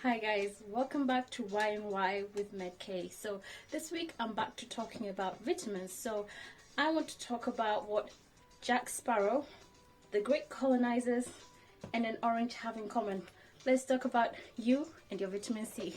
Hi guys, welcome back to Y and Y with MedK. So this week I'm back to talking about vitamins. So I want to talk about what Jack Sparrow, the great colonizers, and an orange have in common. Let's talk about you and your vitamin C.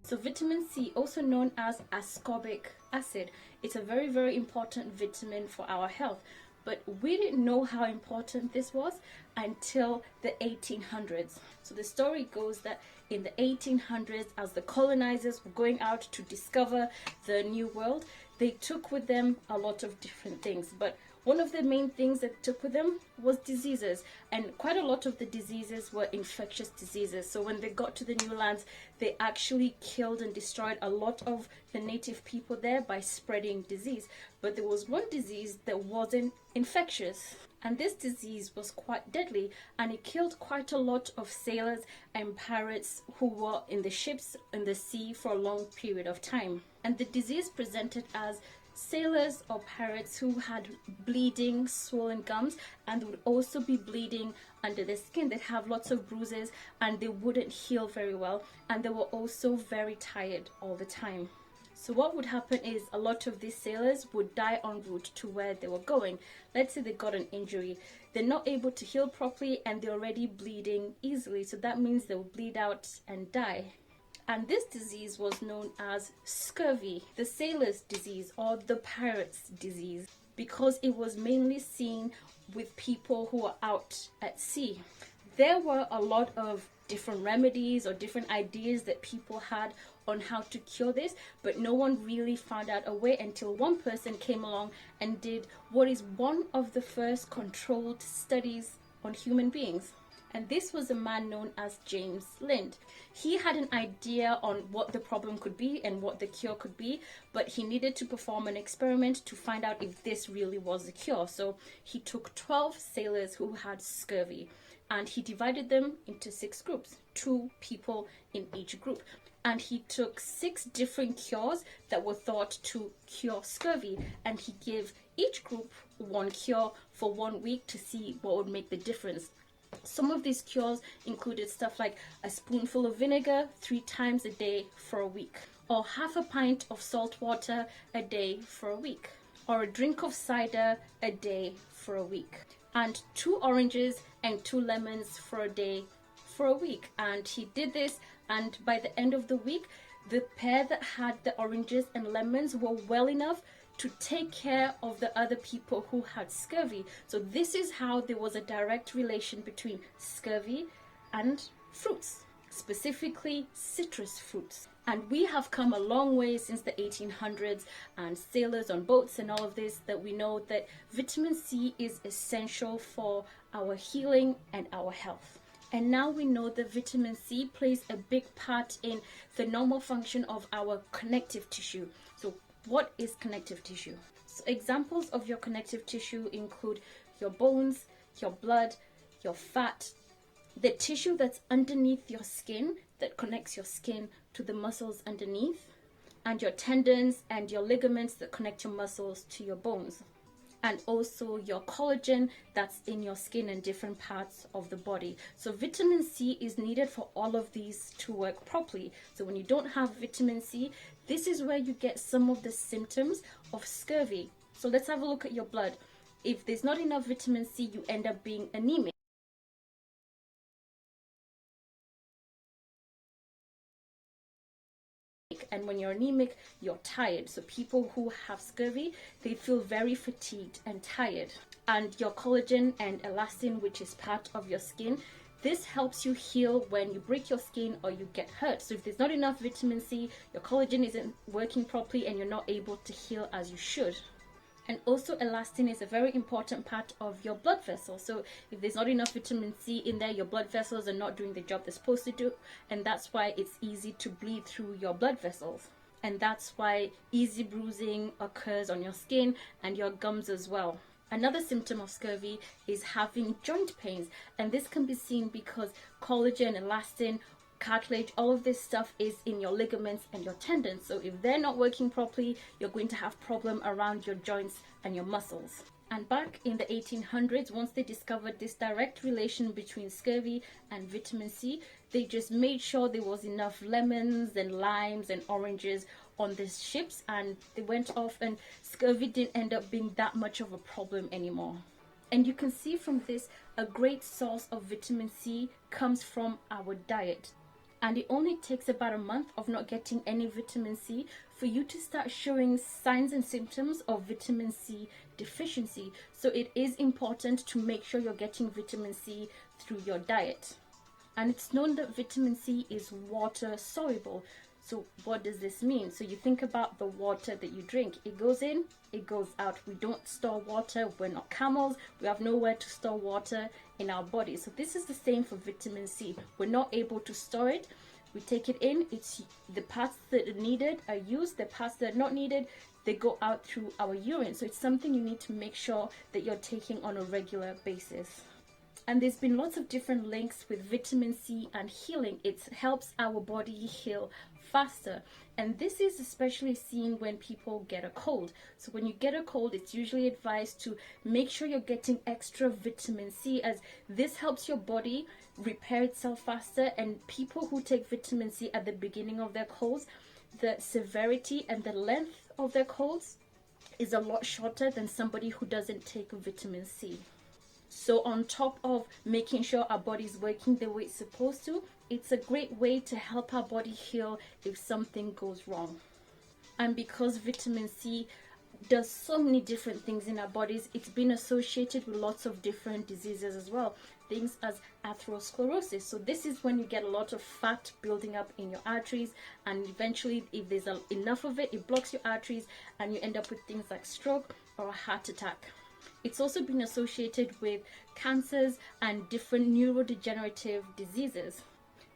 So vitamin C, also known as ascorbic acid, it's a very important vitamin for our health. But we didn't know how important this was until the 1800s. So the story goes that in the 1800s, as the colonizers were going out to discover the new world, they took with them a lot of different things. But one of the main things that took with them was diseases, and quite a lot of the diseases were infectious diseases. So when they got to the new lands, they actually killed and destroyed a lot of the native people there by spreading disease. But there was one disease that wasn't infectious, and this disease was quite deadly, and it killed quite a lot of sailors and pirates who were in the ships in the sea for a long period of time. And the disease presented as sailors or pirates who had bleeding, swollen gums, and would also be bleeding under the skin. They'd have lots of bruises and they wouldn't heal very well, and they were also very tired all the time. So what would happen is a lot of these sailors would die en route to where they were going. Let's say they got an injury. They're not able to heal properly and they're already bleeding easily. So that means they will bleed out and die. And this disease was known as scurvy, the sailor's disease or the pirate's disease, because it was mainly seen with people who were out at sea. There were a lot of different remedies or different ideas that people had on how to cure this, but no one really found out a way until one person came along and did what is one of the first controlled studies on human beings. And this was a man known as James Lind. He had an idea on what the problem could be and what the cure could be, but he needed to perform an experiment to find out if this really was the cure. So he took 12 sailors who had scurvy and he divided them into 6 groups, 2 people in each group. And he took 6 different cures that were thought to cure scurvy, and he gave each group one cure for 1 week to see what would make the difference. Some of these cures included stuff like a spoonful of vinegar 3 times a day for a week, or half a pint of salt water a day for a week, or a drink of cider a day for a week, and 2 oranges and 2 lemons for a day for a week. And he did this, and by the end of the week, the pair that had the oranges and lemons were well enough to take care of the other people who had scurvy. So this is how there was a direct relation between scurvy and fruits, specifically citrus fruits. And we have come a long way since the 1800s and sailors on boats and all of this, that we know that vitamin C is essential for our healing and our health. And now we know that vitamin C plays a big part in the normal function of our connective tissue. So what is connective tissue? So examples of your connective tissue include your bones, your blood, your fat, the tissue that's underneath your skin that connects your skin to the muscles underneath, and your tendons and your ligaments that connect your muscles to your bones, and also your collagen that's in your skin and different parts of the body. So vitamin C is needed for all of these to work properly. So when you don't have vitamin C, this is where you get some of the symptoms of scurvy. So let's have a look at your blood. If there's not enough vitamin C, you end up being anemic. And when you're anemic, you're tired. So people who have scurvy, they feel very fatigued and tired. And your collagen and elastin, which is part of your skin, this helps you heal when you break your skin or you get hurt. So if there's not enough vitamin C, your collagen isn't working properly and you're not able to heal as you should. And also elastin is a very important part of your blood vessels. So if there's not enough vitamin C in there, your blood vessels are not doing the job they're supposed to do, and that's why it's easy to bleed through your blood vessels. And that's why easy bruising occurs on your skin and your gums as well. Another symptom of scurvy is having joint pains, and this can be seen because collagen and elastin cartilage, all of this stuff is in your ligaments and your tendons. So if they're not working properly, you're going to have problem around your joints and your muscles. And back in the 1800s, once they discovered this direct relation between scurvy and vitamin C, they just made sure there was enough lemons and limes and oranges on these ships, and they went off, and scurvy didn't end up being that much of a problem anymore. And you can see from this, a great source of vitamin C comes from our diet. And it only takes about a month of not getting any vitamin C for you to start showing signs and symptoms of vitamin C deficiency. So it is important to make sure you're getting vitamin C through your diet. And it's known that vitamin C is water soluble. So what does this mean? So you think about the water that you drink. It goes in, it goes out. We don't store water. We're not camels. We have nowhere to store water in our body. So this is the same for vitamin C. We're not able to store it. We take it in. It's the parts that are needed are used. The parts that are not needed, they go out through our urine. So it's something you need to make sure that you're taking on a regular basis. And there's been lots of different links with vitamin C and healing. It helps our body heal faster. And this is especially seen when people get a cold. So when you get a cold, it's usually advised to make sure you're getting extra vitamin C, as this helps your body repair itself faster. And people who take vitamin C at the beginning of their colds, the severity and the length of their colds is a lot shorter than somebody who doesn't take vitamin C. So on top of making sure our body is working the way it's supposed to, it's a great way to help our body heal if something goes wrong. And because vitamin C does so many different things in our bodies, it's been associated with lots of different diseases as well. Things as atherosclerosis. So this is when you get a lot of fat building up in your arteries, and eventually if there's enough of it, it blocks your arteries and you end up with things like stroke or a heart attack. It's also been associated with cancers and different neurodegenerative diseases.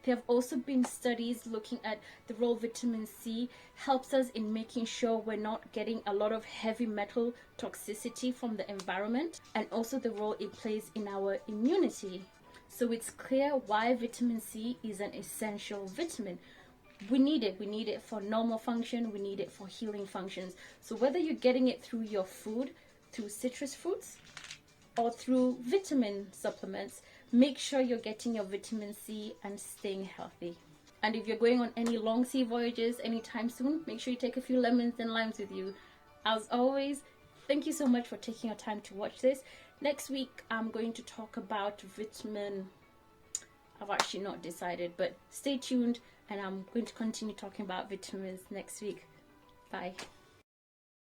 There have also been studies looking at the role vitamin C helps us in making sure we're not getting a lot of heavy metal toxicity from the environment, and also the role it plays in our immunity. So it's clear why vitamin C is an essential vitamin. We need it. We need it for normal function. We need it for healing functions. So whether you're getting it through your food, through citrus fruits, or through vitamin supplements, make sure you're getting your vitamin C and staying healthy. And if you're going on any long sea voyages anytime soon, make sure you take a few lemons and limes with you. As always, thank you so much for taking your time to watch this. Next week, I'm going to talk about vitamin... I've actually not decided, but stay tuned, and I'm going to continue talking about vitamins next week. Bye.